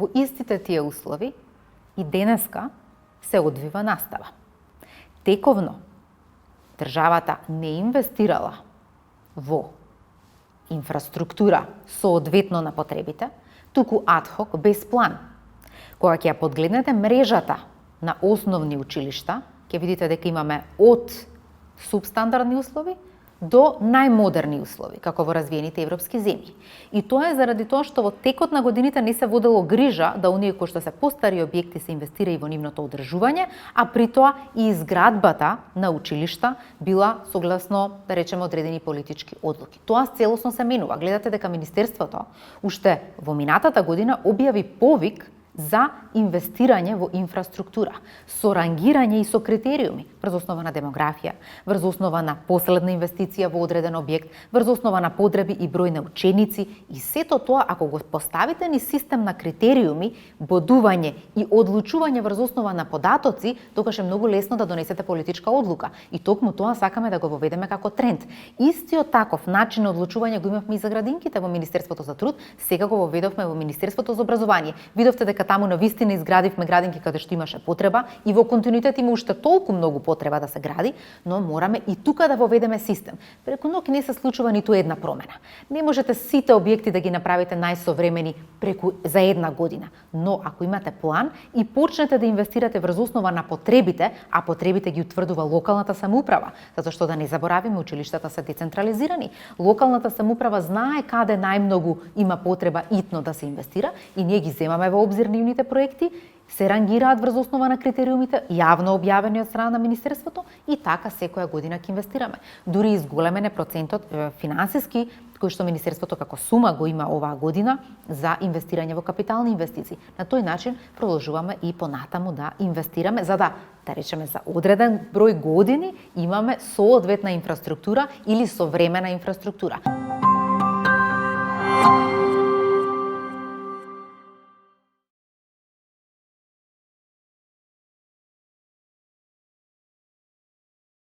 Во истите тие услови и денеска се одвива настава. Тековно државата не инвестирала во инфраструктура соодветно на потребите, туку адхок без план. Кога ќе ја подгледнете мрежата на основни училишта, ќе видите дека имаме од субстандардни услови до најмодерни услови, како во развиените европски земји. И тоа е заради тоа што во текот на годините не се водело грижа да оние кои што се постари објекти се инвестира и во нивното одржување, а при тоа и изградбата на училишта била согласно, да речеме, одредени политички одлуки. Тоа целосно се менува. Гледате дека Министерството уште во минатата година објави повик за инвестирање во инфраструктура, со рангирање и со критериуми, врз основа на демографија, врз основа на последна инвестиција во одреден објект, врз основа на потреби и број на ученици, и сето тоа, ако го поставите ни систем на критериуми, бодување и одлучување врз основа на податоци, тогаш е многу лесно да донесете политичка одлука. И токму тоа сакаме да го воведеме како тренд. Истиот таков начин на одлучување го имавме и за градинките во Министерството за труд, сега го воведовме во Министерството за образование. Видовте дека таму на вистина изградивме градинки каде што имаше потреба и во континуитет има уште толку многу потреба да се гради, но мораме и тука да воведеме систем. Преку ноќ не се случува ниту една промена. Не можете сите објекти да ги направите најсовремени за една година, но ако имате план и почнете да инвестирате врз основа на потребите, а потребите ги утврдува локалната самоуправа, затоа што да не заборавиме, училиштата се децентрализирани. Локалната самоуправа знае каде најмногу има потреба итно да се инвестира и ние ги земаме во обзир нивните проекти, се рангираат врз основа на критериумите, јавно објавени од страна на Министерството, и така секоја година ќе инвестираме. Дури изголемене процентот финансиски кој што Министерството како сума го има оваа година за инвестирање во капитални инвестиции. На тој начин продолжуваме и понатаму да инвестираме, за да речеме за одреден број години имаме соодветна инфраструктура или современа инфраструктура.